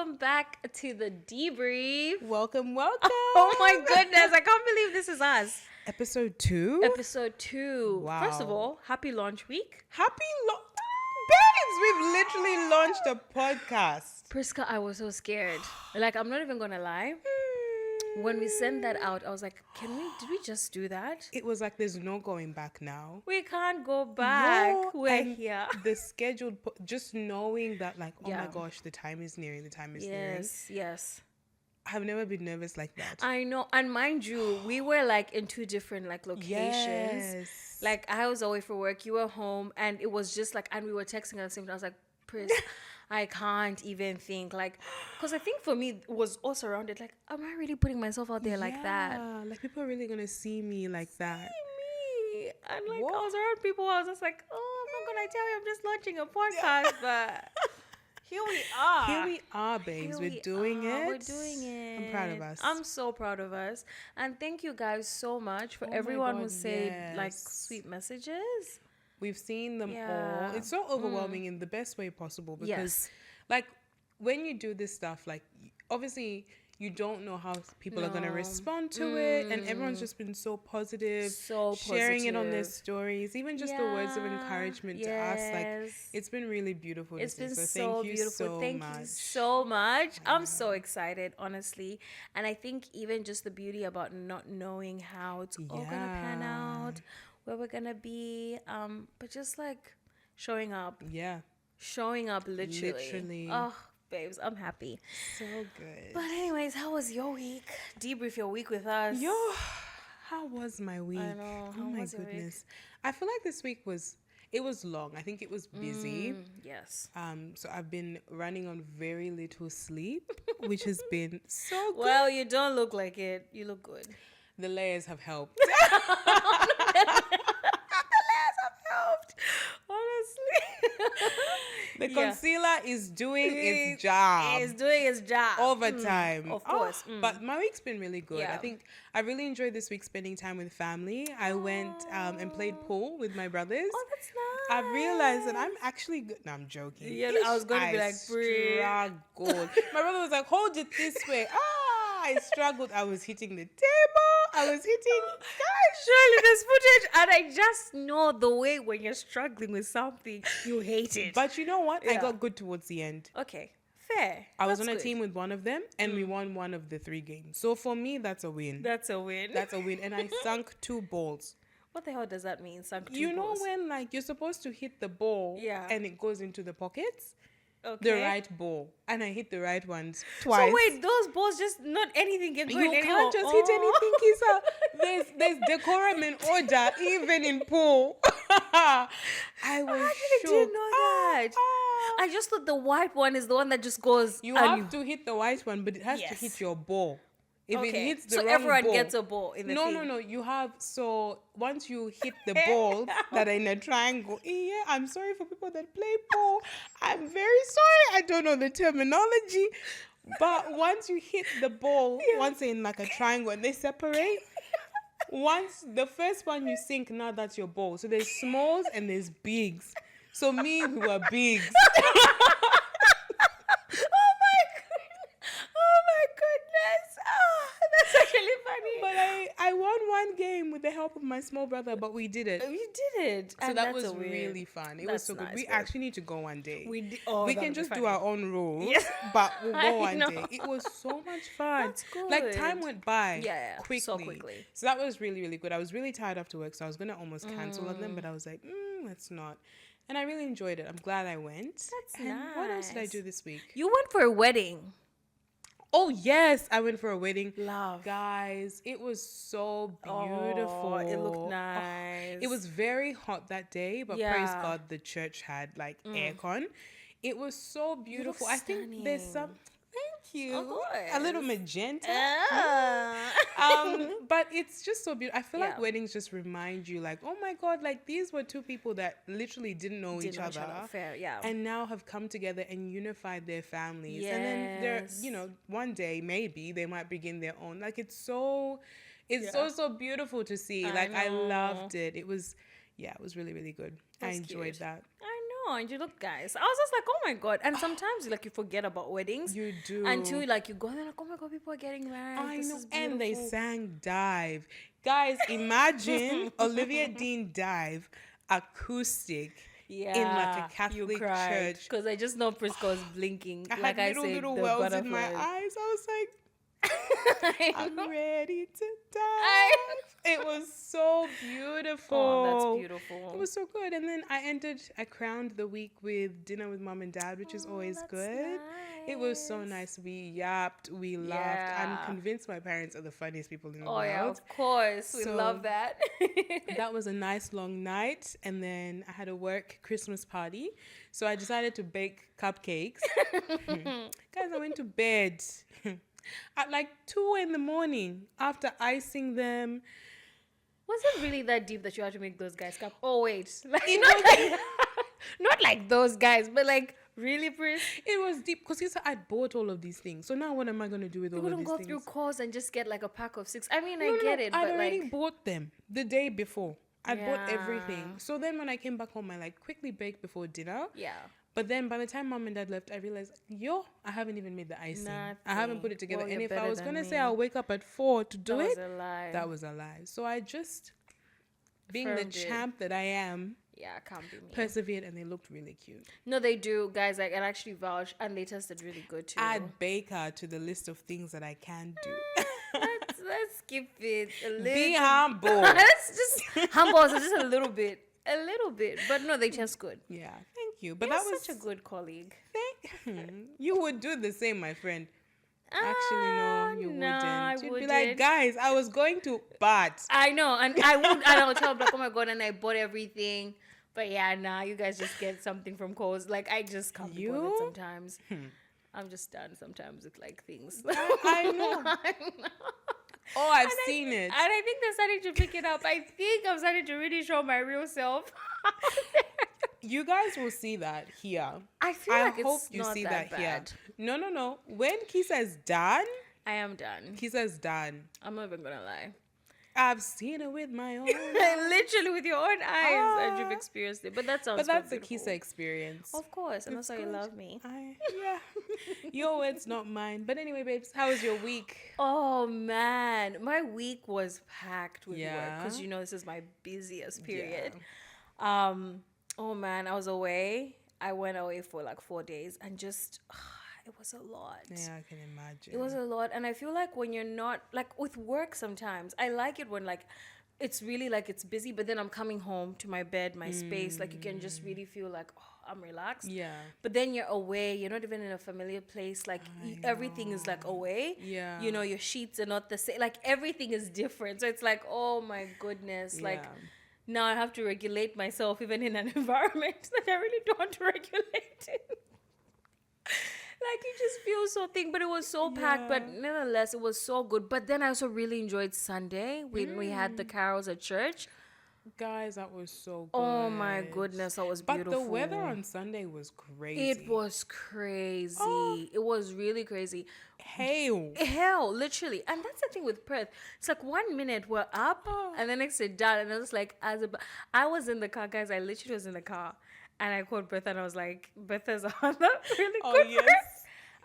welcome back to the Debrief. Welcome. Oh my goodness, I can't believe this is us. Episode 2? Episode 2. Wow. First of all, happy launch week. Babes, we've literally launched a podcast. Priscah, I was so scared. Like, I'm not even going to lie. When we sent that out, I was like, did we just do that? It was like there's no going back now. We can't go back. We're here. The scheduled, just knowing that like, oh Yeah. my gosh, the time is nearing, nearing. Yes. I've never been nervous like that. I know. And mind you, we were like in two different like locations. Yes. Like I was away for work, you were home, and it was just like, and we were texting at the same time. I was like, Pris, I can't even think, like, because I think for me it was all surrounded. Like, am I really putting myself out there like that? Yeah, like people are really gonna see me like that. Me, and like What? I was around people. I was just like, oh, I'm not gonna tell you, I'm just launching a podcast, but here we are. Here we are, babes. We're doing it. We're doing it. I'm proud of us. I'm so proud of us. And thank you guys so much for Oh my everyone who God, said like yes. sweet messages. We've seen them Yeah. all. It's so overwhelming in the best way possible because, Yes. like, when you do this stuff, like, obviously you don't know how people are going to No. respond to it, and everyone's just been so positive, So sharing it on their positive. stories, even just the words of encouragement to us. Like, Yes. it's been really beautiful. It's to see. been So so thank you beautiful. so Thank much. you so much. I'm so excited, honestly. And I think even just the beauty about not knowing how it's all gonna pan Yeah. out, where we're gonna be, but just like showing up literally. Oh, babes, I'm happy. So good. But anyways, how was your week? Debrief your week with us. Yo, how was my week? I know. Oh How my was your week? goodness. I feel like this week was long. I think it was busy. Yes. So I've been running on very little sleep, which has been so good. Well, you don't look like it. You look good. The layers have helped. Helped, honestly. The Yeah. concealer is doing its job. It's doing its job. Overtime. Of course. But my week's been really good. Yeah. I think I really enjoyed this week spending time with family. I went and played pool with my brothers. Oh, that's nice. I realized that I'm actually good. No, I'm joking. Yeah, I was going to be like, "Brie." struggled. My brother was like, hold it this way. I struggled. I was hitting the table. I was hitting. Surely there's footage, and I just know the way when you're struggling with something, you hate it. But you know what? I Yeah. got good towards the end. Okay, fair. I was That's on a good. team with one of them, and we won one of the 3 games. So for me, that's a win. That's a win. That's a win. And I sunk 2 balls. What the hell does that mean? Sunk two You know balls? when like you're supposed to hit the ball, Yeah. and it goes into the pockets, Okay. the right ball, and I hit the right ones twice. So wait, those balls just not anything can go You in can't just hit anything, Kisa. There's decorum and order even in pool. I was I actually shook. didn't know that. Ah. I just thought the white one is the one that just goes. You and have to hit the white one, but it has to Yes. hit your ball. If it Okay. hits the So wrong everyone ball, gets a ball in the no, thing. no. You have, so once you hit the balls that are in a triangle, yeah, I'm sorry for people that play ball. I'm very sorry. I don't know the terminology. But once you hit the ball, once they're in like a triangle and they separate, once the first one you sink, now that's your ball. So there's smalls and there's bigs. So we were bigs. Oh my goodness. Oh, that's actually funny. But I won one game with the help of my small brother, but we did it. You did it. So And that that's was a win. really fun. It was That's so good. nice, We babe. actually need to go one day. We did. We can just do our own rules, Yes. but we'll go I one know. day. It was so much fun. That's good. Like time went by Yeah, quickly. so quickly. So that was really, really good. I was really tired after work, so I was going to almost cancel on them, but I was like, let's not. And I really enjoyed it. I'm glad I went. That's and what else did I nice. do this week? You went for a wedding. Oh, yes. I went for a wedding. Love. Guys, it was so beautiful. Oh, it looked Oh, nice. it was very hot that day, but Yeah. praise God, the church had like aircon. It was so beautiful. I think there's some. Thank you. Of course. A little magenta. Ah. But it's just so beautiful. I feel like Yeah. weddings just remind you, like, oh my God, like these were 2 people that literally didn't know each other. Fair, yeah. And now have come together and unified their families. And then they're, Yes. you know, one day maybe they might begin their own. Like it's so Yeah. so beautiful to see. I Like I know. loved it. It was, yeah, it was really, really good. I That's enjoyed cute. that. I oh, and you look guys. I was just like, oh my God. And sometimes like you forget about weddings. You do. Until like you go and they're like, oh my God, people are getting married. I This know. is And they beautiful. sang Dive. Guys, imagine Olivia Dean Dive acoustic in like a Catholic church. Because I just know Priscah was blinking. I Like had I said, little the wells in my butterflies. eyes. I was like, I I'm know. ready to dive. I- It was so beautiful. Oh, that's beautiful. It was so good. And then I crowned the week with dinner with mom and dad, which is always that's good. It was so nice. We yapped, we laughed. I'm Yeah. convinced my parents are the funniest people in the Oh world. yeah, of course. We So- love that. That was a nice long night. And then I had a work Christmas party. So I decided to bake cupcakes. Guys, I went to bed at like 2 in the morning after icing them. Was it really that deep that you had to make those guys cup? Oh wait, like, It not, was- like, not like those guys, but like really, Pris? It was deep because he said I'd bought all of these things. So now what am I going to do with You all of wouldn't these go things? through course and just get like a pack of 6. I mean, No, I no, get no. it, I'd but already like, bought them the day before. I'd bought Yeah. everything. So then when I came back home, I like quickly baked before dinner. yeah. But then by the time mom and dad left, I realized, I haven't even made the icing. I haven't put it together. Well, And you're if I better was going to than say me. I'll wake up at 4 to do That it, was a lie. that was a lie. So I just, being the Affirmed it. champ that I am, Yeah, can't be me. persevered, and they looked really cute. No, they do, guys. Like, and actually vouch, and they tested really good too. Add baker to the list of things that I can do. Let's skip it a little. Be humble. Let's just humble, so just a little bit, but no, they taste good. Yeah, thank you. But You're that was such a good colleague. you would do the same, my friend. Actually, no, you no, wouldn't. I You'd be wouldn't. like, guys, I was going to, but I know, and I would, and I'll tell them like, oh my God, and I bought everything. But yeah, nah, you guys just get something from Kohl's. Like, I just can't be bothered You? sometimes. I'm just done sometimes with like things. I know. Oh, I've seen it. And I think they're starting to pick it up. I think I'm starting to really show my real self. You guys will see that here. I feel I like hope it's you not see that that here. bad. No. When Kisa is done, I am done. Kisa's done. I'm not even gonna lie. I've seen it with my own eyes. Literally with your own eyes, and you've Ah. experienced it. But that sounds But that's so the beautiful. Kisa experience. Of course, and It's that's why you good. love me. Yeah. Your words, not mine. But anyway, babes, how was your week? Oh man, my week was packed with work Yeah. because you know this is my busiest period. Oh man, I was away. I went away for like 4 days and just it was a lot. Yeah, I can imagine. It was a lot, and I feel like when you're not like with work sometimes, I like it when like it's really like it's busy, but then I'm coming home to my bed, my space, like you can just really feel like I'm relaxed. Yeah. But then you're away, you're not even in a familiar place, like everything is like away. Yeah. You know, your sheets are not the same, like everything is different. So it's like, oh my goodness, like Yeah. now I have to regulate myself even in an environment that I really don't want to regulate in. Like you just feel so thick, but it was so packed. But nevertheless, it was so good. But then I also really enjoyed Sunday when we had the carols at church. Guys, that was so good. Oh my goodness, that was But beautiful. the weather on Sunday was crazy. It was crazy. It was really crazy. hail. Hell, literally. And that's the thing with Perth. It's like 1 minute we're up and the next day down. And I was like, I was in the car, guys. I literally was in the car. And I called Bertha and I was like, Bertha's on that really Oh, good yes. for her.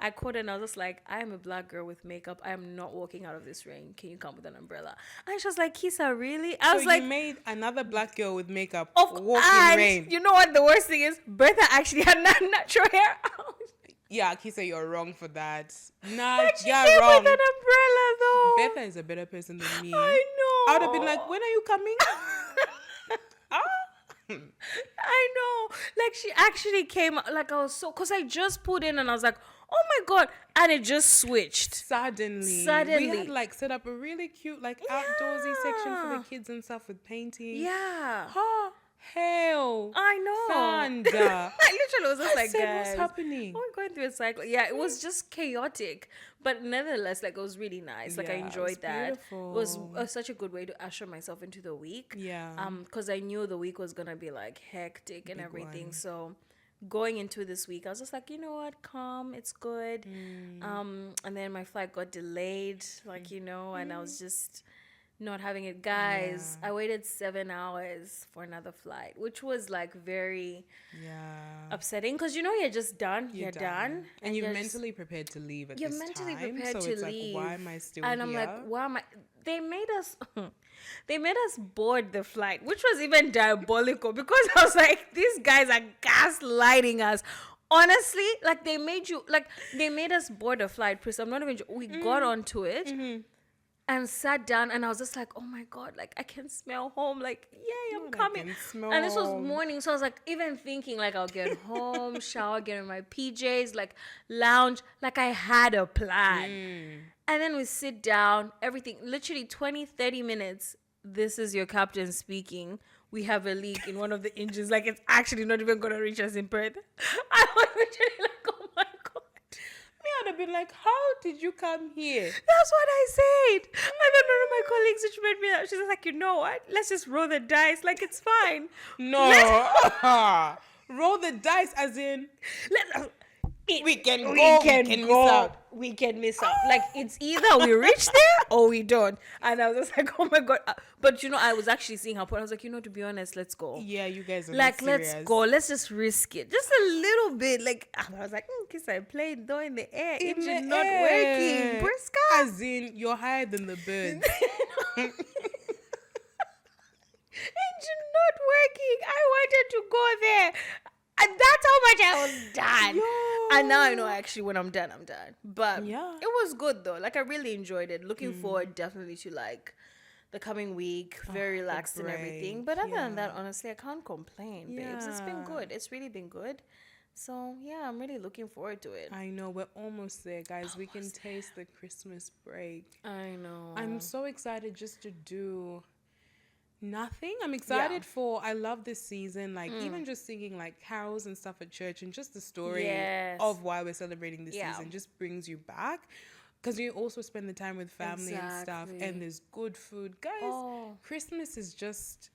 I called her and I was just like, I am a black girl with makeup. I am not walking out of this rain. Can you come with an umbrella? And she was like, Kisa, really? I was So like, you made another black girl with makeup of walk and in rain. you know what the worst thing is? Bertha actually had natural hair out. Yeah, Kisa, you're wrong for that. Nah, But she you're came wrong. with an umbrella though. Betha is a better person than me. I know. I would have been like, when are you coming? I know. Like she actually came. Like I was so, cause I just put in and I was like, oh my god, and it just switched. Suddenly. Suddenly. We had like set up a really cute like outdoorsy section for the Yeah. kids and stuff with painting. Yeah, Oh, hell. I know. Thunder. I literally was just I like, said, guys, what's happening? we're going through a cycle. Yeah, it was just chaotic, but nevertheless, like it was really nice. Like I Yeah, it was enjoyed that. It was beautiful. such a good way to usher myself into the week. Yeah. Because I knew the week was gonna be like hectic and Big everything. one. So going into this week, I was just like, you know what, calm, it's good. Mm. And then my flight got delayed, like and I was just not having it. Guys, I waited 7 hours for another flight, which was like very upsetting because you know you're just done. You're done. And you're mentally prepared to leave at you're this mentally time. prepared So to it's leave. like, why am I still and here? I'm like, why am I? They made us. They made us board the flight, which was even diabolical because I was like, these guys are gaslighting us. Honestly, like they made us board a flight. Priscah, I'm not even. We got onto it and sat down, and I was just like, oh my god, like I can smell home. Like, yay, I'm coming. And this was morning, so I was like, even thinking like I'll get home, shower, get in my PJs, like lounge, like I had a plan. And then we sit down, everything, literally 20, 30 minutes. This is your captain speaking. We have a leak in one of the engines. Like, it's actually not even going to reach us in Perth. I was literally like, oh my God. Me, I'd have been like, how did you come here? That's what I said. And then one of my colleagues, which made me, she was like, you know what? Let's just roll the dice. Like, it's fine. No. Roll the dice as in... We can go. Miss out. We can miss out. Like, it's either we reach there or we don't. And I was just like, oh my God. But, you know, I was actually seeing her point. I was like, you know, to be honest, let's go. Yeah, you guys are like, not let's go. Let's just risk it. Just a little bit. Like, I was like, kiss, I played though in the air. Engine not working. Priscah. As in, you're higher than the birds. Engine not working. I wanted to go there. And that's how much I was done. Yo. And now I know actually when I'm done, I'm done. But Yeah. it was good though. Like I really enjoyed it. Looking forward definitely to like the coming week. Very relaxed and everything. But other than that, honestly, I can't complain, babes. It's been good. It's really been good. So yeah, I'm really looking forward to it. I know, we're almost there, guys. We can taste the Christmas break. I know. I'm so excited just to do nothing. I'm excited for, I love this season, like even just singing like carols and stuff at church, and just the story of why we're celebrating this season just brings you back, because you also spend the time with family and stuff, and there's good food, guys. Christmas is just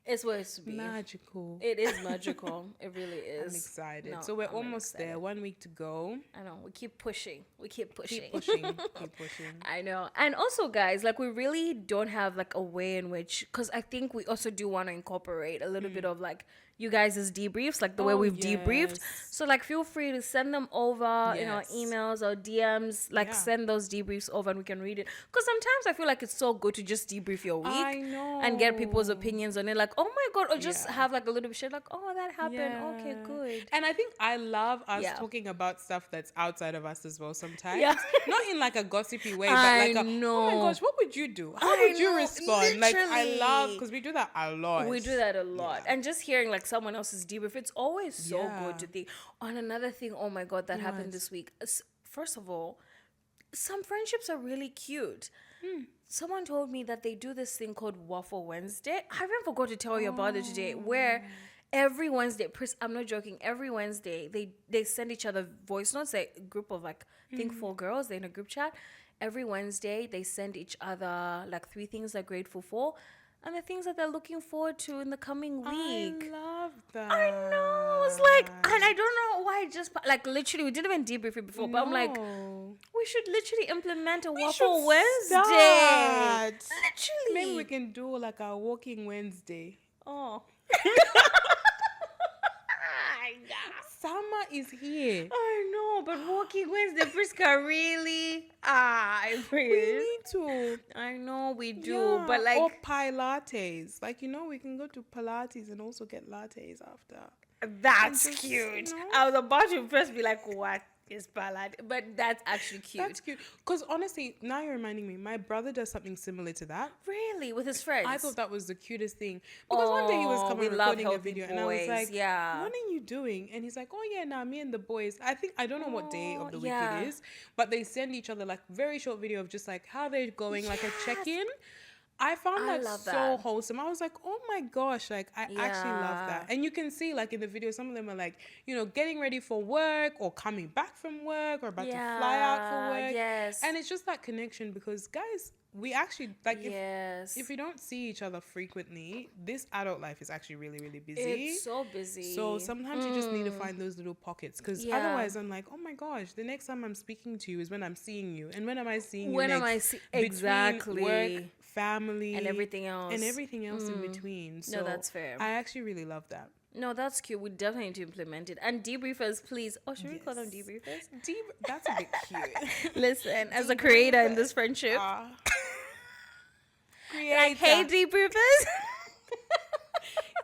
it's supposed to be magical. It is magical. It really is. I'm excited. No, so we're almost there. 1 week to go. I know. We keep pushing. Keep pushing. I know. And also, guys, like we really don't have like a way in which, because I think we also do want to incorporate a little bit of like you guys' debriefs, like the way we've debriefed. So like feel free to send them over in our emails or DMs, like send those debriefs over and we can read it. Because sometimes I feel like it's so good to just debrief your week and get people's opinions on it. Like, oh my God, or just have like a little bit shit like, oh, that happened. Okay, good. And I think I love us talking about stuff that's outside of us as well sometimes. Not in like a gossipy way, but like oh my gosh, what would you do? How would you respond? Literally. Like I love, because we do that a lot. We do that a lot. And just hearing like someone else's debrief, it's always so good to think. On another thing, oh my God, that happened this week. First of all, some friendships are really cute. Someone told me that they do this thing called Waffle Wednesday. I even forgot to tell you about it today, where every Wednesday, I'm not joking, every Wednesday they send each other voice notes, a group of like I think 4 girls, they're in a group chat. Every Wednesday they send each other like 3 things they're grateful for and the things that they're looking forward to in the coming week. I love that. I know. It's like, and I don't know why I just like literally we didn't even debrief it before, but I'm like, we should literally implement a Waffle Wednesday. Literally. Maybe we can do like a walking Wednesday. Oh. Summer is here. I know, but walking Wednesday, Priscah, really? We need to. I know we do, but like. Or Pilates. Like, you know, we can go to Pilates and also get lattes after. That's cute. You know? I was about to first be like, what is Pilates? But that's actually cute. That's cute. Because honestly, now you're reminding me, my brother does something similar to that. Really? With his friends? I thought that was the cutest thing. Because one day he was coming recording a video and I was like, what are you doing? And he's like, oh yeah, nah, me and the boys. I don't know what day of the week it is, but they send each other like very short video of just like how they're going, like a check-in. I found that so wholesome. I was like, oh my gosh, like I actually love that. And you can see like in the video, some of them are like, you know, getting ready for work or coming back from work or about to fly out for work. Yes. And it's just that connection because guys, we actually like if we don't see each other frequently, this adult life is actually really, really busy. It's so busy. So sometimes you just need to find those little pockets because otherwise I'm like, oh my gosh, the next time I'm speaking to you is when I'm seeing you. And when am I seeing you next? Exactly. Work, family, and everything else. In between. So No, that's fair. I actually really love that. No, that's cute. We definitely need to implement it. And debriefers, please. Oh, should we call them Yes. debriefers? That's a bit cute. Listen, as a creator in this friendship, like, hey, debriefers.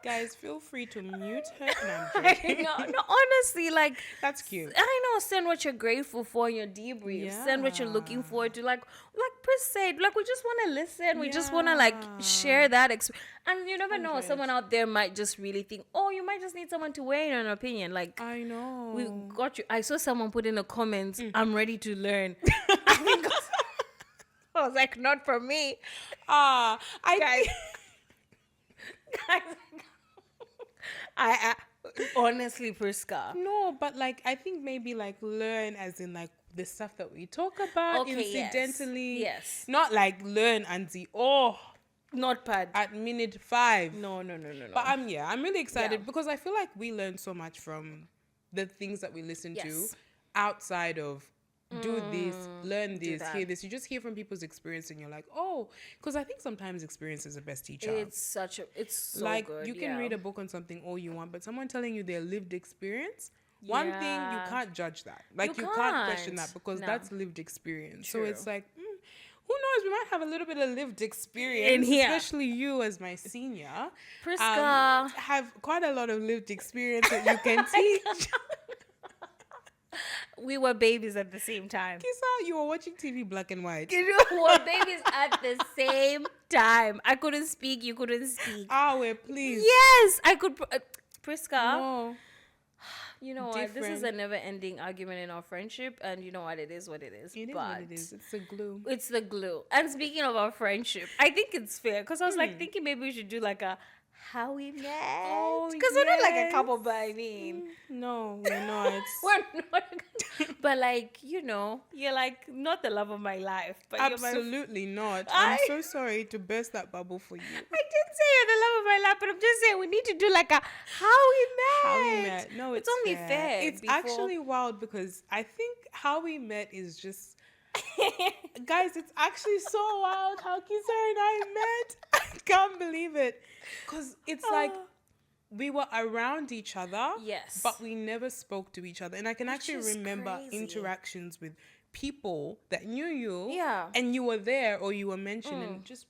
Guys, feel free to mute her. No, I'm joking. no, honestly, like, That's cute. I know. Send what you're grateful for in your debrief. Send what you're looking forward to. Like Pris said, like, we just want to listen. We just want to like share that experience. And you never know, someone out there might just really think, oh, you might just need someone to weigh in on an opinion. Like, I know. we got you. I saw someone put in a comment, I'm ready to learn. I was like, not for me. Guys, I honestly, Priscah. No, but like I think maybe like learn as in like the stuff that we talk about incidentally. Yes. Not like learn and see Not bad. at minute 5. No. But I'm really excited because I feel like we learn so much from the things that we listen to outside of do this, learn this, hear this. You just hear from people's experience and you're like, oh, because I think sometimes experience is the best teacher. It's so like good. you can read a book on something all you want, but someone telling you their lived experience, one thing, you can't judge that. Like you can't question that because that's lived experience. True. So it's like, who knows? We might have a little bit of lived experience in here, especially you as my senior. Priscah have quite a lot of lived experience that you can teach. We were babies at the same time. Kisa, you were watching TV black and white. You know, we were babies at the same time. I couldn't speak. You couldn't speak. Please. Yes, I could. Priscah. No. You know what? This is a never-ending argument in our friendship, and you know what? It is what it is. It is what it is. It's the glue. It's the glue. And speaking of our friendship, I think it's fair because I was like thinking maybe we should do like a how we met. Because we're not like a couple, but I mean, no, we're not. We're not. But like, you know, you're like not the love of my life. But absolutely not. I'm so sorry to burst that bubble for you. I didn't say you're the love of my life, but I'm just saying we need to do like a how we met. How we met. No, it's only fair. It's actually wild because I think how we met is just. Guys, it's actually so wild how Kisa and I met. I can't believe it. Because it's like we were around each other. Yes. But we never spoke to each other. And I can actually remember interactions with people that knew you. Yeah. And you were there or you were mentioned and just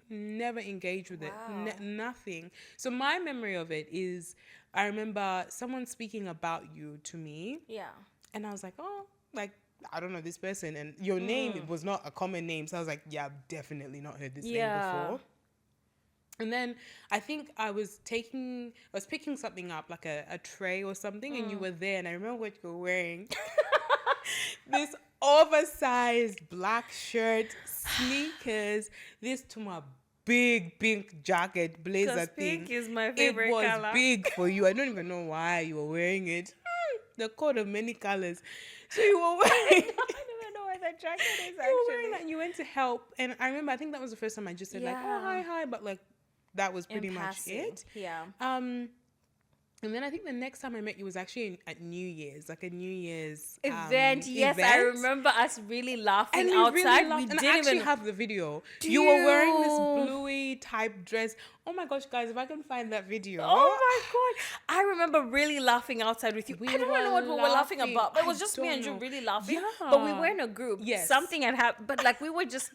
never engaged with it. Nothing. So my memory of it is I remember someone speaking about you to me. Yeah. And I was like, oh, like, I don't know this person, and your name it was not a common name, so I was like, yeah, I've definitely not heard this name before. And then I think I was picking something up, like a tray or something, and you were there, and I remember what you were wearing. This oversized black shirt, sneakers, this to my big pink jacket, blazer thing. Pink is my favorite color. It was big for you. I don't even know why you were wearing it. The coat of many colors. So you were wearing. I don't even know what that jacket is. Actually, you were wearing that. And you went to help, and I remember. I think that was the first time I just said like, "Oh, hi," but like that was pretty much it. Yeah. And then I think the next time I met you was actually at New Year's, like a New Year's event. Yes, I remember us really laughing and outside. Really laughed, we and didn't I actually even have the video. You were wearing this bluey type dress. Oh my gosh, guys, if I can find that video. Oh my god. I remember really laughing outside with you. I don't know what we were laughing about. But it was just me and you really laughing. Yeah. But we were in a group. Yes. Something had happened. But like we were just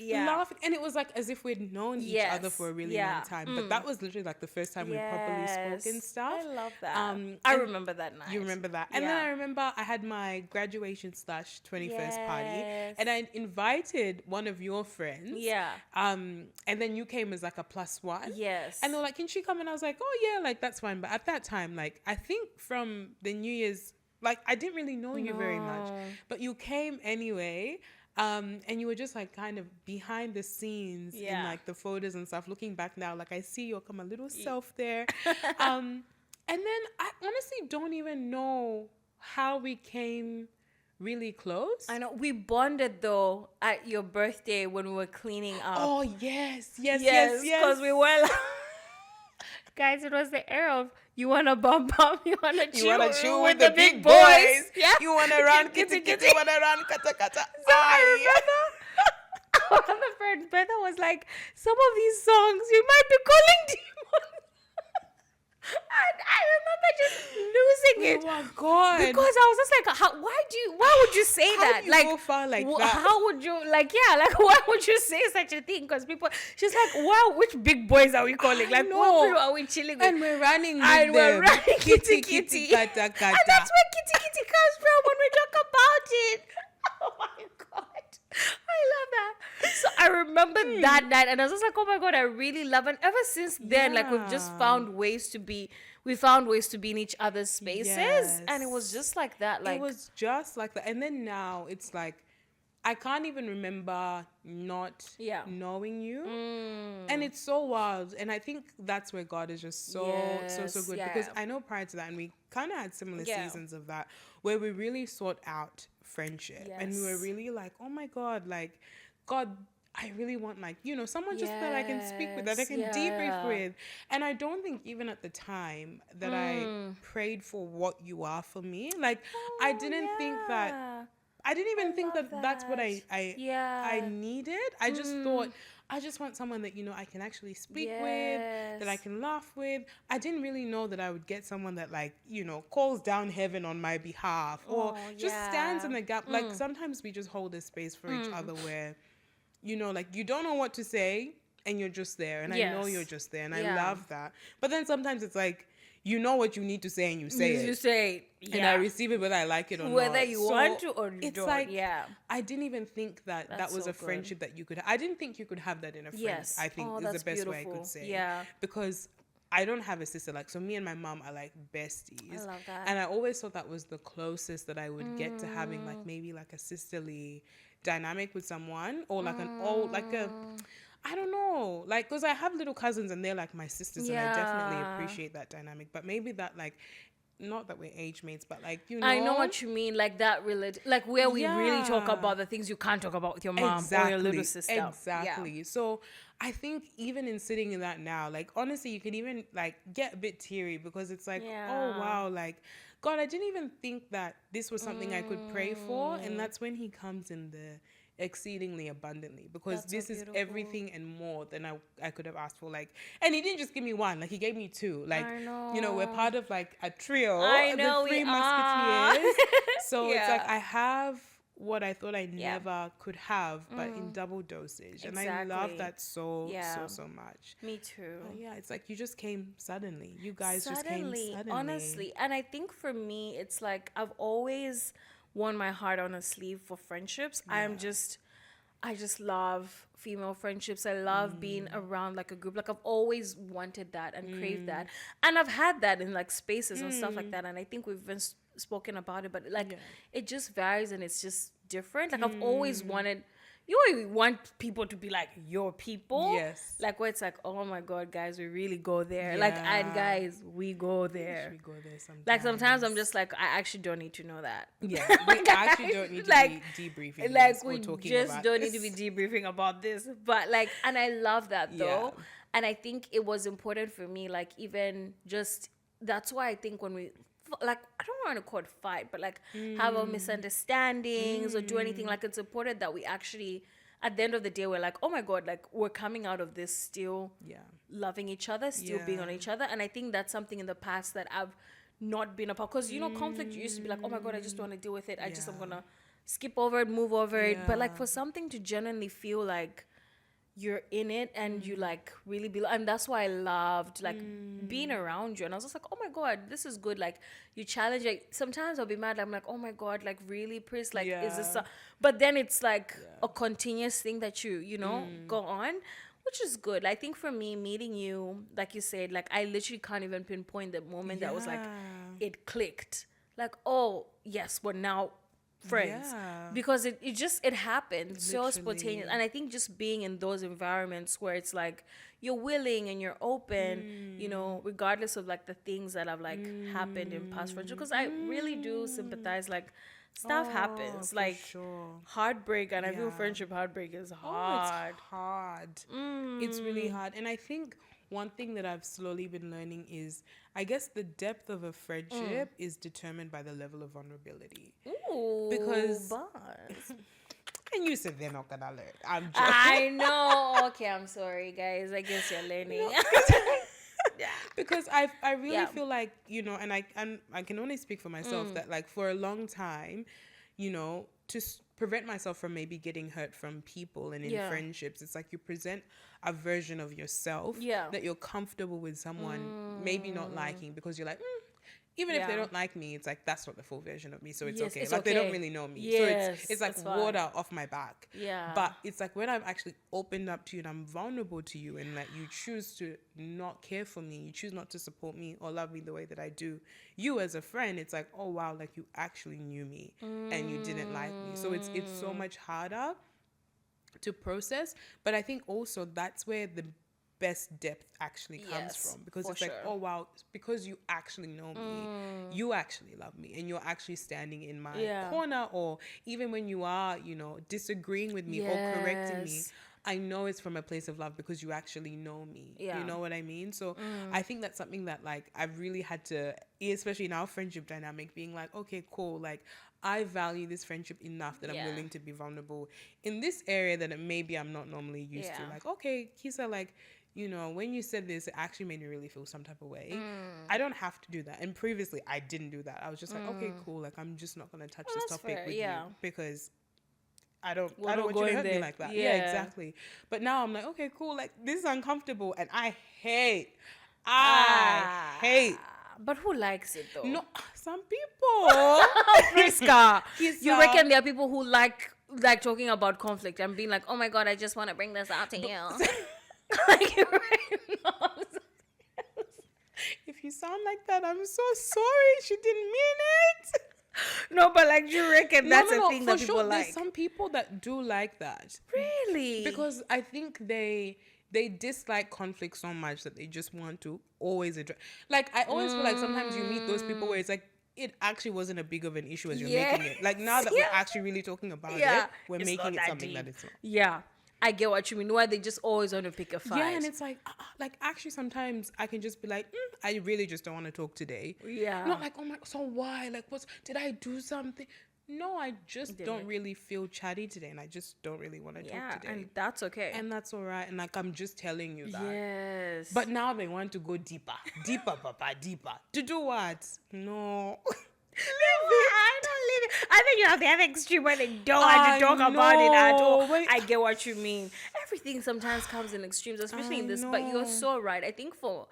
laughing. And it was like as if we'd known each other for a really long time. But that was literally like the first time we properly spoke and stuff. I love that. I remember that night. You remember that. And then I remember I had my graduation / 21st party. And I invited one of your friends. Yeah. And then you came as like a +1. Yes. And they were like, can she come? And I was like, oh yeah, like that's fine. But at that time, like I think from the New Year's, like I didn't really know you very much. But you came anyway. And you were just like kind of behind the scenes in like the photos and stuff. Looking back now, like I see your come a little self there. And then I honestly don't even know how we came really close. I know. We bonded though at your birthday when we were cleaning up. Oh, yes. Because we were like, guys, it was the era of you want to bump, you want to chew with the big boys. Yeah. You want to run kitty, you want to run kata. So I remember one of the friends, Betha, was like, some of these songs you might be calling demons. And I remember just losing it. Oh my God. Because I was just like, why would you say How that? do you go far like that? How would you, why would you say such a thing? Because she's like, wow, which big boys are we calling? Like, what people are we chilling with? And we're running with And we're them. running kitty. Kata, kata. And that's where kitty comes from when we talk about it. Oh my God. I love that. So I remember that night and I was just like, oh my God, I really love it. And ever since then, like we've just found ways to be in each other's spaces. Yes. And it was just like that. Like it was just like that. And then now it's like, I can't even remember not knowing you. And it's so wild. And I think that's where God is just so good. Yeah. Because I know prior to that, and we kind of had similar seasons of that, where we really sought out friendship. Yes. And we were really like, oh my God, like, God, I really want, like, you know, someone just that I can speak with, that I can debrief with. And I don't think even at the time that I prayed for what you are for me. Like, I didn't think that... I didn't even think that that's what I needed. I just thought, I just want someone that, you know, I can actually speak with, that I can laugh with. I didn't really know that I would get someone that, like, you know, calls down heaven on my behalf or just stands in the gap. Like, sometimes we just hold a space for each other where, you know, like, you don't know what to say and you're just there. And I know you're just there. And I love that. But then sometimes it's like, you know what you need to say and you say it. You say it. And I receive it whether I like it or not. Whether you want to or you it's don't. like, I didn't even think that was so a friendship that you could... I didn't think you could have that in a friend. Yes. I think is the best way I could say. Yeah. Because I don't have a sister. Like, so me and my mom are like besties. I love that. And I always thought that was the closest that I would get to having like maybe like a sisterly dynamic with someone, or like an old, like a... I don't know, like, because I have little cousins and they're like my sisters, and I definitely appreciate that dynamic. But maybe that, like, not that we're age mates, but like, you know, I know what you mean, like that like where we really talk about the things you can't talk about with your mom or your little sister. Exactly. So I think even in sitting in that now, like, honestly, you could even like get a bit teary because it's like, oh wow, like, God, I didn't even think that this was something I could pray for. And that's when he comes in the exceedingly abundantly, because this is everything and more than I could have asked for. Like, and he didn't just give me one, like he gave me two. Like, you know, we're part of like a trio, the Three Musketeers. So it's like I have what I thought I never could have, but in double dosage. And I love that so much. Me too. Yeah, it's like you just came suddenly. You guys just came suddenly. Honestly. And I think for me, it's like I've always worn my heart on a sleeve for friendships. I just love female friendships. I love being around like a group. Like I've always wanted that and craved that. And I've had that in like spaces and stuff like that. And I think we've been spoken about it, but like it just varies and it's just different. Like I've always wanted... You always want people to be like your people. Yes. Like where it's like, oh my God, guys, we really go there. Like, and guys, we go there. We go there sometimes. Like sometimes I'm just like, I actually don't need to know that. Yeah. We actually don't need to be debriefing. Like we just don't need to be debriefing about this. But like, and I love that though. Yeah. And I think it was important for me, like even just, that's why I think when we, like, I don't want to call it fight, but like have our misunderstandings or do anything, like it's important that we actually, at the end of the day, we're like, oh my God, like we're coming out of this still loving each other, still being on each other. And I think that's something in the past that I've not been a part, because you know, conflict used to be like, oh my God, I just don't want to deal with it. I'm gonna skip over it, move over it. But like for something to genuinely feel like you're in it and you like really be, and that's why I loved like being around you. And I was just like, oh my God, this is good. Like you challenge, like sometimes I'll be mad, I'm like, oh my God, like really, Pris, like is this but then it's like a continuous thing that you know go on, which is good. I think for me, meeting you, like you said, like I literally can't even pinpoint the moment that was like it clicked, like, oh yes, we're now friends, because it happened so spontaneous. And I think just being in those environments where it's like you're willing and you're open, you know, regardless of like the things that have like happened in past friendships, because I really do sympathize, like stuff happens, like heartbreak, and I feel friendship heartbreak is hard. It's hard. It's really hard. And I think one thing that I've slowly been learning is, I guess the depth of a friendship is determined by the level of vulnerability. Ooh, because And you said they're not gonna learn. I'm joking. I know. Okay, I'm sorry, guys. I guess you're learning. Yeah. Because I really Yeah. feel like, you know, and I can only speak for myself that like for a long time, you know, to prevent myself from maybe getting hurt from people and in Yeah. friendships, it's like you present a version of yourself Yeah. that you're comfortable with someone maybe not liking, because you're like, even if they Yeah. don't like me, it's like that's not the full version of me, so it's Yes, okay. it's Like they don't okay. really know me, Yes, so it's like it's fine. water off my back. Yeah. But it's like when I've actually opened up to you and I'm vulnerable to you, and like you choose to not care for me, you choose not to support me or love me the way that I do, you as a friend, it's like, oh wow, like you actually knew me and you didn't like me. So it's so much harder to process. But I think also that's where the best depth actually comes Yes, from, because for it's like, sure. oh wow, because you actually know me, you actually love me, and you're actually standing in my Yeah. corner, or even when you are, you know, disagreeing with me or correcting me, Yes. I know it's from a place of love because you actually know me. Yeah. You know what I mean? So I think that's something that like I've really had to, especially in our friendship dynamic, being like, okay, cool, like I value this friendship enough that I'm Yeah. willing to be vulnerable in this area that maybe I'm not normally used to. Yeah. Like, okay, Kisa, like, you know, when you said this, it actually made me really feel some type of way. I don't have to do that. And previously, I didn't do that. I was just like, okay, cool. Like, I'm just not going to touch this that's topic fair, with yeah. you because I don't We're want not you to going hurt me there. like that. Yeah. Yeah, exactly. But now I'm like, okay, cool. Like, this is uncomfortable. And I hate. But who likes it though? No, some people. Priscah. Kisa. You reckon there are people who like talking about conflict and being like, oh my god, I just want to bring this out to you. Like, right now. If you sound like that, I'm so sorry. She didn't mean it. No, but like, you reckon that's a thing for that people sure, like? There's some people that do like that. Really? Because I think they dislike conflict so much that they just want to always address. Like, I always feel like sometimes you meet those people where it's like, it actually wasn't a big of an issue as you're making it. Like, now that we're actually really talking about it, we're It's making not it that something deep. that it's not. Yeah, I get what you mean. Why they just always want to pick a fight. Yeah, and it's like actually sometimes I can just be like, I really just don't want to talk today. Yeah. Not like, oh my, so why? Like, did I do something? No, I just don't really feel chatty today, and I just don't really want to talk today. and that's okay. And that's all right. And like, I'm just telling you that. Yes. But now they want to go deeper, papa, deeper. To do what? No. I don't live it. I think you have the other extreme where they don't want to talk about it at all. Wait. I get what you mean. Everything sometimes comes in extremes, especially in this. But you're so right. I think for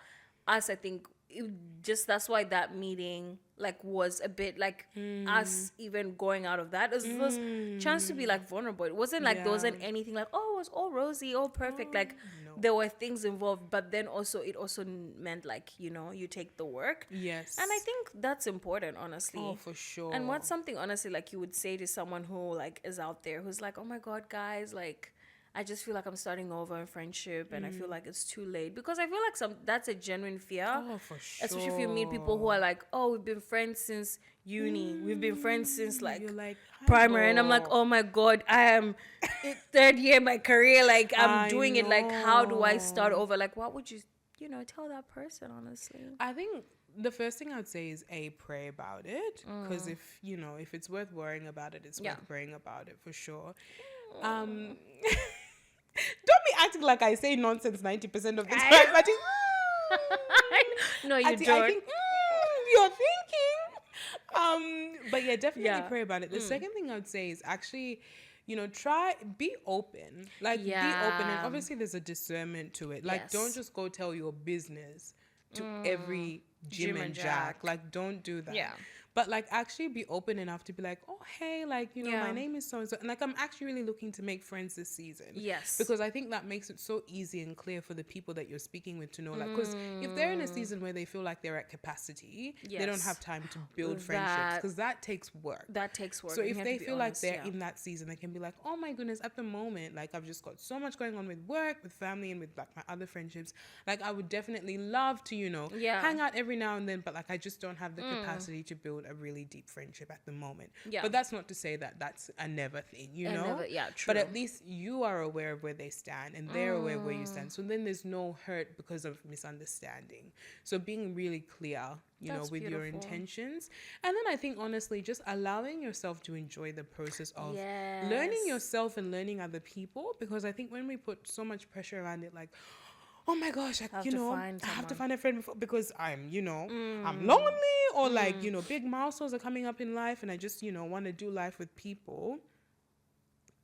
us, that's why that meeting like was a bit like us even going out of that. It was chance to be like vulnerable. It wasn't like there wasn't anything like, oh, it was all rosy, all perfect. Like there were things involved, but then also it also meant like, you know, you take the work. Yes. And I think that's important, honestly. Oh, for sure. And what's something honestly like you would say to someone who like is out there who's like, oh my god, guys, like I just feel like I'm starting over in friendship and I feel like it's too late, because I feel like that's a genuine fear. Oh, for sure. Especially if you meet people who are like, oh, we've been friends since uni. We've been friends since like You're like, primary. And I'm like, oh my god, I am third year in my career. Like I'm doing it. Like, how do I start over? Like, what would you tell that person, honestly? I think the first thing I'd say is pray about it, because if it's worth worrying about it, it's worth praying about it for sure. Don't be acting like I say nonsense 90% of the time. But No, you don't. I think you're thinking. But yeah, definitely pray about it. The second thing I'd say is actually, be open. Like, be open. And obviously there's a discernment to it. Like, don't just go tell your business to every Jim and Jack. Like, don't do that. Yeah. But like, actually be open enough to be like, oh, hey, like, my name is so-and-so. And like, I'm actually really looking to make friends this season. Yes. Because I think that makes it so easy and clear for the people that you're speaking with to know, like, because if they're in a season where they feel like they're at capacity, they don't have time to build friendships, because that takes work. That takes work. So if they feel like they're in that season, they can be like, oh my goodness, at the moment, like, I've just got so much going on with work, with family, and with like my other friendships. Like, I would definitely love to, hang out every now and then, but like, I just don't have the capacity to build a really deep friendship at the moment. Yeah. But that's not to say that that's a never thing, you know? Yeah, true. But at least you are aware of where they stand and they're aware of where you stand. So then there's no hurt because of misunderstanding. So being really clear, you know, That's with your beautiful. intentions. And then I think, honestly, just allowing yourself to enjoy the process of learning Yes. yourself and learning other people. Because I think when we put so much pressure around it, like, oh my gosh, Have you to know, find I have to someone. find a friend because I'm, you know, I'm lonely, or like, you know, big milestones are coming up in life and I just, you know, want to do life with people.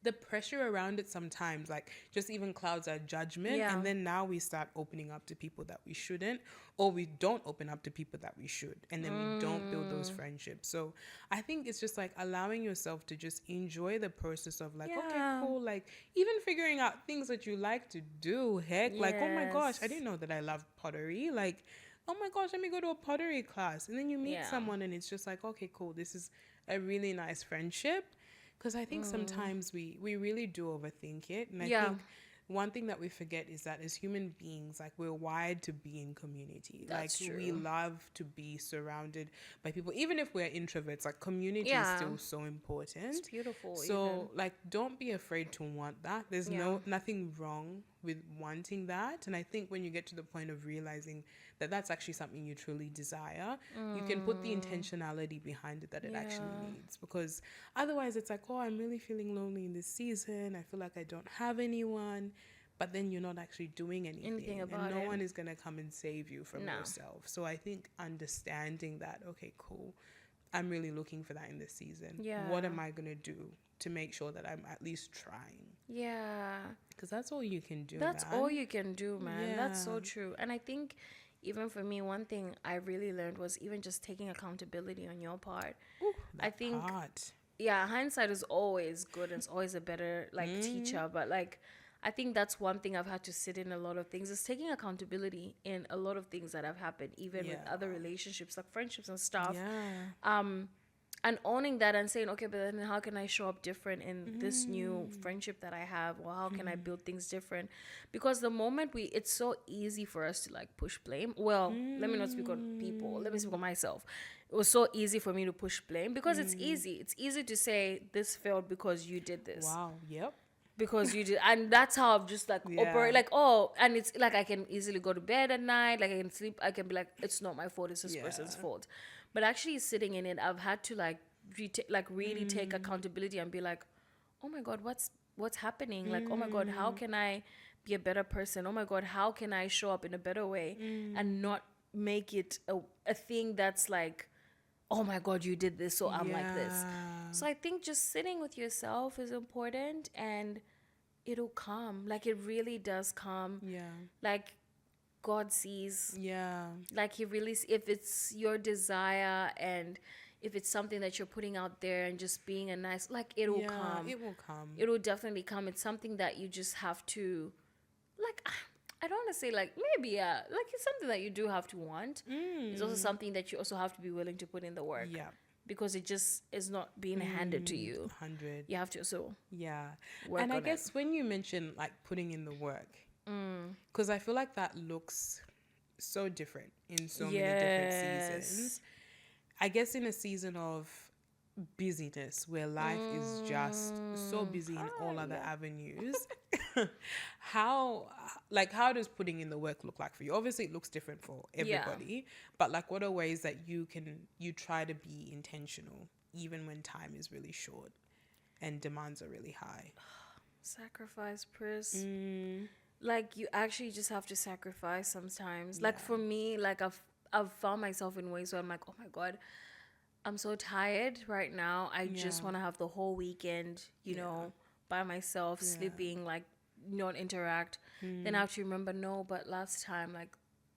The pressure around it sometimes, like, just even clouds our judgment. Yeah. And then now we start opening up to people that we shouldn't, or we don't open up to people that we should. And then we don't build those friendships. So I think it's just like allowing yourself to just enjoy the process of like, okay, Yeah. cool. Like, even figuring out things that you like to do. Heck, like, oh my gosh, I Yes. didn't know that I love pottery. Like, oh my gosh, let me go to a pottery class. And then you meet Yeah. someone and it's just like, okay, cool. This is a really nice friendship. Because I think sometimes we really do overthink it. And I Yeah. think one thing that we forget is that as human beings, like, we're wired to be in community. That's like, we true. love to be surrounded by people. Even if we're introverts, like, community is Yeah. still so important. It's beautiful. So, like, don't be afraid to want that. There's Yeah. nothing wrong with wanting that. And I think when you get to the point of realizing that that's actually something you truly desire, you can put the intentionality behind it that it actually needs. Because otherwise it's like, oh, I'm really feeling lonely in this season. I feel like I don't have anyone. But then you're not actually doing anything. about and no it. one is going to come and save you from No. yourself. So I think understanding that, okay, cool, I'm really looking for that in this season. Yeah. What am I going to do to make sure that I'm at least trying? Yeah. Because that's all you can do. That's man. all you can do, man. That's so Yeah. true. And I think even for me, one thing I really learned was even just taking accountability on your part. Ooh, I that think part. yeah, hindsight is always good and it's always a better like teacher, but like I think that's one thing I've had to sit in a lot of things is taking accountability in a lot of things that have happened, even with Yeah. other relationships, like friendships and stuff. Yeah. And owning that and saying, okay, but then how can I show up different in this new friendship that I have, or how can I build things different? Because the moment it's so easy for us to like push blame. Well, let me not speak on people. Let me speak on myself. It was so easy for me to push blame because it's easy. It's easy to say this failed because you did this. Wow. Yep. Because you did, and that's how I've just like operate, like, oh, and it's like I can easily go to bed at night, like I can sleep, I can be like, it's not my fault, it's this person's fault. But actually sitting in it, I've had to like really take accountability and be like, oh my god, what's happening, like, oh my god, how can I be a better person, oh my god, how can I show up in a better way and not make it a thing that's like, oh my god, you did this, so I'm like this. So I think just sitting with yourself is important, and it'll come. Like, it really does come. Yeah. Like, God sees. Yeah. Like, He really, if it's your desire and if it's something that you're putting out there and just being a nice, like, it'll come. It will come. It'll definitely come. It's something that you just have to, like, I don't want to say like maybe like it's something that you do have to want. It's also something that you also have to be willing to put in the work. Yeah. Because it just is not being handed to you. 100. You have to also Yeah. work And I on guess when you mention like putting in the work, because I feel like that looks so different in so many different seasons. I guess in a season of busyness where life is just so busy in all other avenues, how does putting in the work look like for you? Obviously it looks different for everybody, but like what are ways that you try to be intentional even when time is really short and demands are really high? sacrifice, Pris. Like, you actually just have to sacrifice sometimes. Like, for me, like I've found myself in ways where I'm like, oh my god, I'm so tired right now. I just want to have the whole weekend, you know, by myself, sleeping, like, not interact. Then I have to remember, no, but last time, like,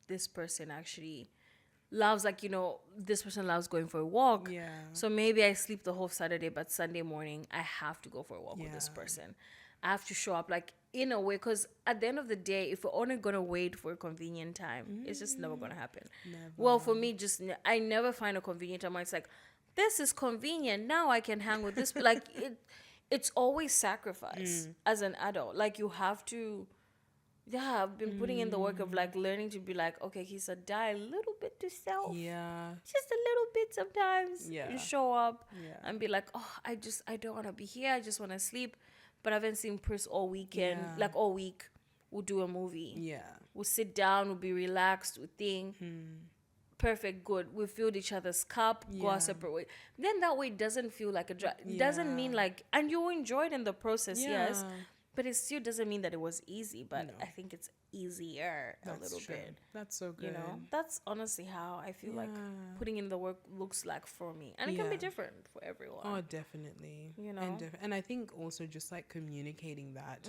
this person actually loves, like, you know, this person loves going for a walk. Yeah. So maybe I sleep the whole Saturday, but Sunday morning, I have to go for a walk with this person. I have to show up, like, in a way, because at the end of the day, if we're only going to wait for a convenient time, it's just never going to happen. Never. Well, for me, I never find a convenient time where it's like, this is convenient, now I can hang with this. Like, it's always sacrifice as an adult. Like, you have to Yeah, I've been putting in the work of like learning to be like, okay, he's a die a little bit to self. Yeah. Just a little bit sometimes. Yeah. And show up Yeah. and be like, oh, I don't want to be here. I just want to sleep. But I haven't seen Pris all weekend, Yeah. like all week. We'll do a movie. Yeah. We'll sit down, we'll be relaxed, we'll think. Perfect, good. We filled each other's cup, go Yeah. our separate way. Then that way it doesn't feel like a drag. It doesn't mean Yeah. like, and you enjoyed in the process, yes. Yeah. But it still doesn't mean that it was easy. But No. I think it's easier That's a little true. bit. That's so good. You know, that's honestly how I feel like Yeah. putting in the work looks like for me, and it can be Yeah. different for everyone. Oh, definitely. You know? And I think also just like communicating that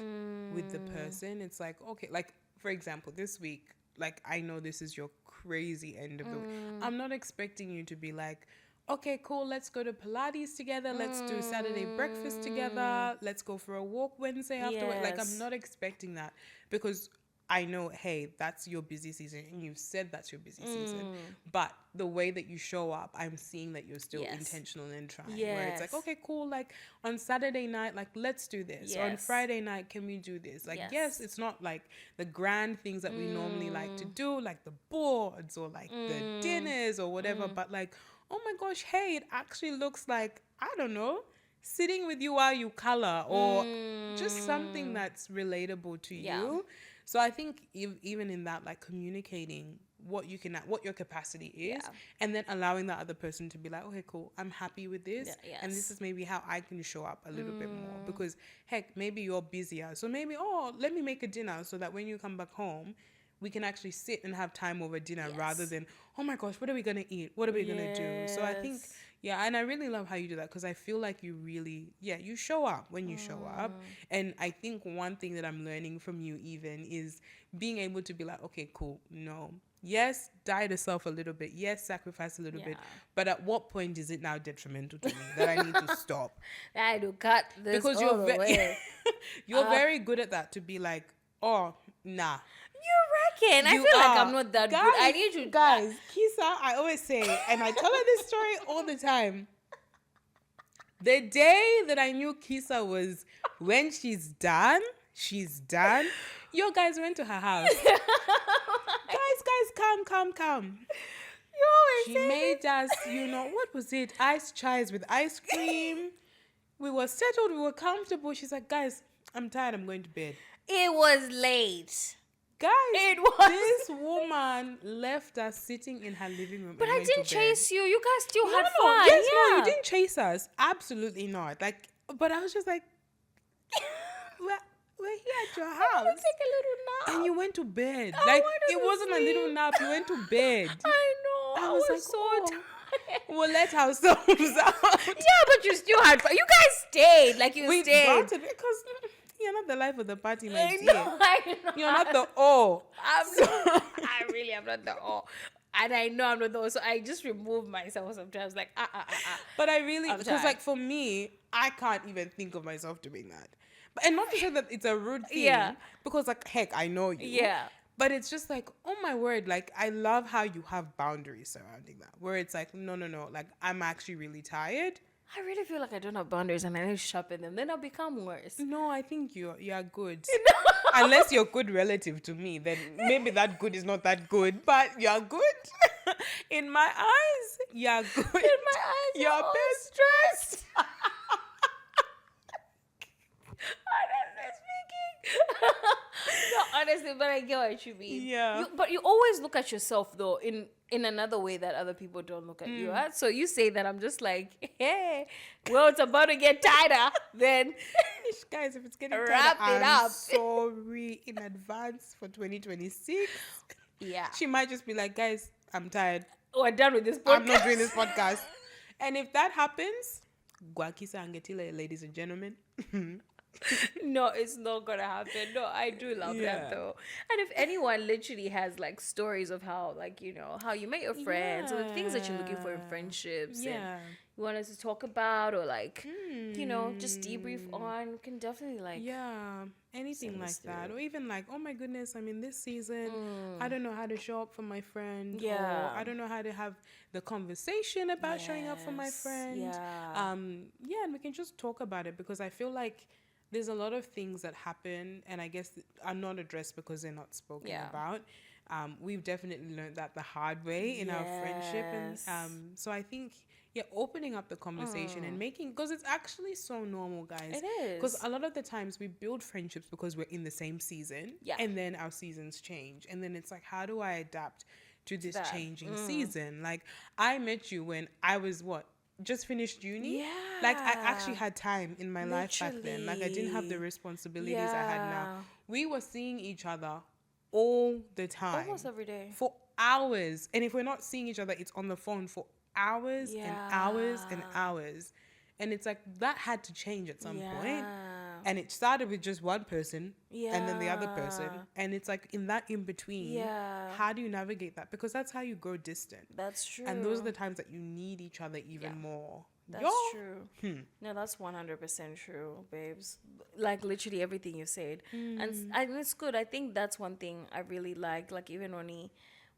with the person. It's like, okay, like for example, this week, like I know this is your crazy end of the week. I'm not expecting you to be like, okay, cool, let's go to Pilates together. Let's do Saturday breakfast together. Let's go for a walk Wednesday afterward. Like I'm Yes. not expecting that because I know, hey, that's your busy season and you've said that's your busy season. But the way that you show up, I'm seeing that you're still Yes. intentional and trying. Where it's like, Yes. okay, cool, like on Saturday night, like let's do this. Or on Yes. Friday night, can we do this? Like, yes, it's not like the grand things that we normally like to do, like the boards or like the dinners or whatever, but like, oh my gosh, hey, it actually looks like, I don't know, sitting with you while you color or just something that's relatable to Yeah. you. So I think even in that, like communicating what you can, what your capacity is, Yeah. and then allowing that other person to be like, okay, cool, I'm happy with this, Yeah, and this yes. is maybe how I can show up a little bit more because heck, maybe you're busier, so maybe let me make a dinner so that when you come back home, we can actually sit and have time over dinner rather Yes. than, oh my gosh, what are we gonna eat? What are we gonna do? So I think, Yes. yeah, and I really love how you do that because I feel like you really, you show up when you show up. And I think one thing that I'm learning from you even is being able to be like, okay, cool, no. Yes, die to self a little bit. Yes, sacrifice a little bit. Yeah. But at what point is it now detrimental to me that I need to stop? I had to cut this Because all the way. you're very good at that to be like, oh, nah. You reckon? I You feel like are. I'm not that Guys, good. I need to guys, Kisa, I always say, and I tell her this story all the time. The day that I knew Kisa was when she's done. Yo, guys went to her house. guys, come. You She made us, what was it? Ice chais with ice cream. We were settled, we were comfortable. She's like, guys, I'm tired, I'm going to bed. It was late. Guys, It was. this woman left us sitting in her living room. But and I went to didn't bed. chase you. You guys still had No, fun. yes, no, yeah. you didn't chase us. Absolutely not. Like, but I was just like, we're here at your I house. want to take a little nap. And you went to bed. I Like, wanted it to wasn't a little sleep. nap. You went to bed. I know. I was like, so oh. tired. We'll let ourselves out. Yeah, but you still had fun. You guys stayed. Like you We stayed. granted because you're not the life of the party, my I dear. know. I know. You're not the O. I'm not, I really am not the all. And I know I'm not the all. So I just remove myself sometimes. Like, But I really, I'm because tired. like for me, I can't even think of myself doing that. But and not to say that it's a rude thing. Yeah. Because like, heck, I know you. Yeah. But it's just like, oh my word, like I love how you have boundaries surrounding that. Where it's like, no, like I'm actually really tired. I really feel like I don't have boundaries and I need to sharpen them. Then I'll become worse. No, I think you're good. Unless you're good relative to me, then maybe that good is not that good. But you're good. In my eyes, you're good. In my eyes, You're always best stressed. Honestly speaking. No, honestly, but I get what you mean. Yeah. But you always look at yourself though in another way that other people don't look at you at. So you say that I'm just like, hey, well, it's about to get tighter. Then Guys, if it's getting Wrap tighter, it I'm up. sorry in advance for 2026. yeah, She might just be like, guys, I'm tired. we're done with this podcast. I'm not doing this podcast. And if that happens, Gwakisa and Getila, ladies and gentlemen. No, it's not gonna happen. No, I do love Yeah. that though. And if anyone literally has like stories of how, like, how you met your friends or things that you're looking for in Yeah. friendships and Yeah. you want us to talk about or like, just debrief on, we can definitely like, Yeah, anything send like us that. through. Or even like, oh my goodness, I mean, this season, I don't know how to show up for my friend. Yeah. Or I don't know how to have the conversation about showing up for my Yes, friend. yeah. And we can just talk about it because I feel like there's a lot of things that happen, and I guess are not addressed because they're not spoken about. We've definitely learned that the hard way in our friendship, and so I think opening up the conversation and making, because it's actually so normal, guys. It is, because a lot of the times we build friendships because we're in the same season, and then our seasons change, and then it's like, how do I adapt to this changing season? Like, I met you when I was just finished uni. Like, I actually had time in my life back then. Like, I didn't have the responsibilities I had now. We were seeing each other all the time, almost every day, for hours, and if we're not seeing each other, it's on the phone for hours and hours and hours. And it's like, that had to change at some point. And it started with just one person and then the other person. And it's like, in that in between, how do you navigate that? Because that's how you grow distant. That's true. And those are the times that you need each other even more. That's true. No, that's 100% true, babes. Like, literally everything you said. And it's good. I think that's one thing I really liked. Like, even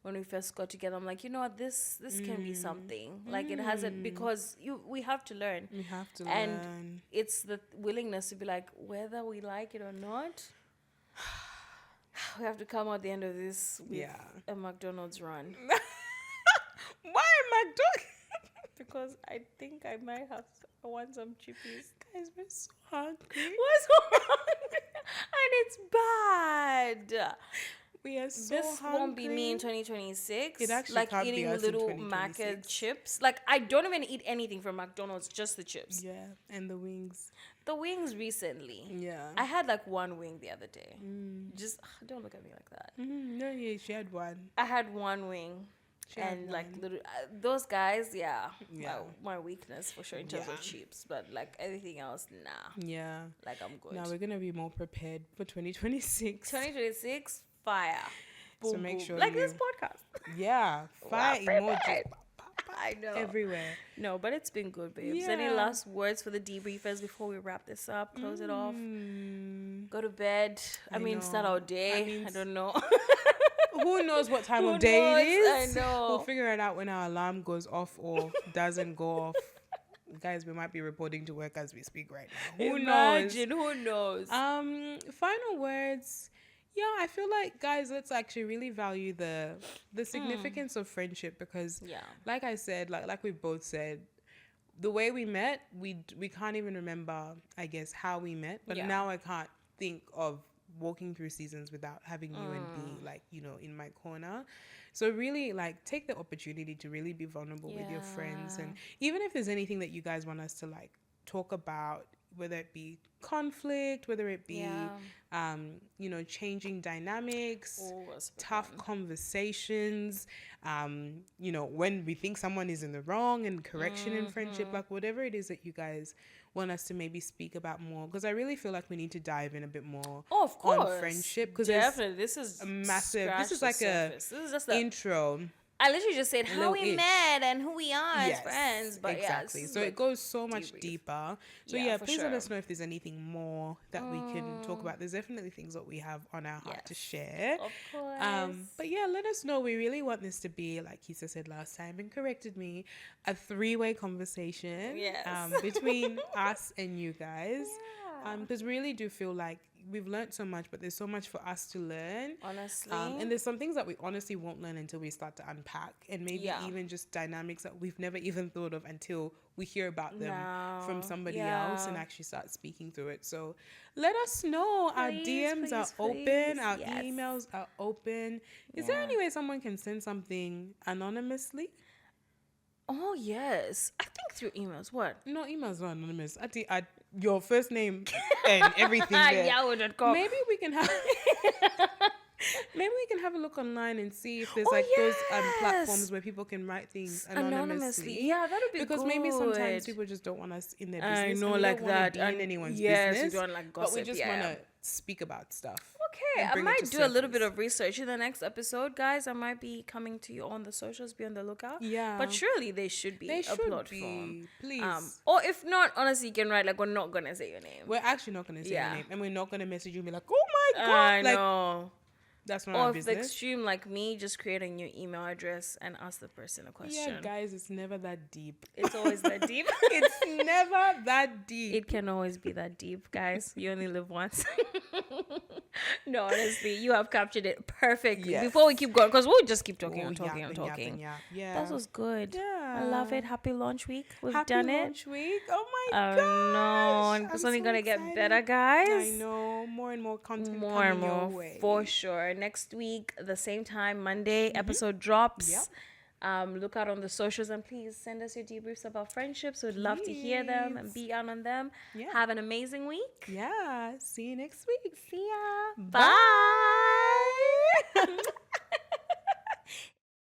when we first got together, I'm like, you know what, this can be something. Like, it hasn't, because we have to learn. We have to and learn. It's the willingness to be like, whether we like it or not, we have to come out the end of this with a McDonald's run. Why McDonald's? Because I think I want some chippies. Guys, we're so hungry. We're so hungry. And it's bad. We are so this hungry. Won't be me in 2026. It actually like can't be eating us little in mac 2026. chips. Like, I don't even eat anything from McDonald's, just the chips. Yeah, and the wings. The wings recently. Yeah. I had like one wing the other day. Just don't look at me like that. No, yeah, she had one. I had one wing. And like little those guys, my weakness for sure in terms of chips, but like everything else, nah. Yeah, like I'm good. Now we're gonna be more prepared for 2026. 2026, fire. Boom, so make sure like this podcast. Yeah, fire emojis. I know. Everywhere. No, but it's been good, babes. Any last words for the debriefers before we wrap this up? Close it off. Go to bed. I mean, it's not our day. I don't know. Who knows what time of day it is? I know. We'll figure it out when our alarm goes off or doesn't go off. Guys, we might be reporting to work as we speak right now. Who knows? Final words. Yeah, I feel like, guys, let's actually really value the significance of friendship, because like I said, like we both said, the way we met, we can't even remember, I guess, how we met, but now I can't think of walking through seasons without having you and B, like, you know, in my corner. So really, like, take the opportunity to really be vulnerable with your friends, and even if there's anything that you guys want us to like talk about, whether it be conflict, whether it be you know, changing dynamics, tough conversations, you know, when we think someone is in the wrong, and correction in friendship, like whatever it is that you guys want us to maybe speak about more, because I really feel like we need to dive in a bit more on friendship, because definitely this is a massive, this is like this is just intro. I literally just said how we met and who we are as friends, but exactly. So it goes so much deeper. So please let us know if there's anything more that we can talk about. There's definitely things that we have on our heart to share. Of course. But yeah, let us know. We really want this to be, like Kisa said last time and corrected me, a 3-way conversation between us and you guys. Because we really do feel like we've learned so much, but there's so much for us to learn, honestly, and there's some things that we honestly won't learn until we start to unpack, and maybe even just dynamics that we've never even thought of until we hear about them from somebody else and actually start speaking through it. So let us know. Our DMs are open, our emails are open. Is there any way someone can send something anonymously? Oh yes, I think through emails. What? No, emails not anonymous. I your first name and everything there. Yahoo.com. Maybe we can have a look online and see if there's those platforms where people can write things anonymously. Yeah, that would be because good. Maybe sometimes people just don't want us in their business. I know, like that. Be in anyone's business. You don't like gossip. But we just want to speak about stuff. Okay, I might do a little bit of research in the next episode, guys. I might be coming to you on the socials. Be on the lookout. Yeah, but surely they should be a platform. Please. Or if not, honestly, you can write like, we're not gonna say your name. We're actually not gonna say your name, and we're not gonna message you and be like, oh my god, I know. That's not Or our if the business. extreme like me, just create a new email address and ask the person a question. Yeah, guys, it's never that deep. It's always that deep. It's never that deep. It can always be that deep, guys. You only live once. No, honestly, you have captured it perfectly. Yes. Before we keep going, because we'll just keep talking Oh, and talking yapping, and talking. Yeah. That was good. I love it. Happy launch week. We've Happy done launch week. Oh my it. gosh. Oh no, and it's I'm only so gonna get excited. better, guys. I know. More and more content More and coming more, your way. for sure. Next week, the same time, Monday, episode drops. Yep. Look out on the socials and please send us your debriefs about friendships. We'd love to hear them and be out on them. Yeah. Have an amazing week. Yeah. See you next week. See ya. Bye. Bye.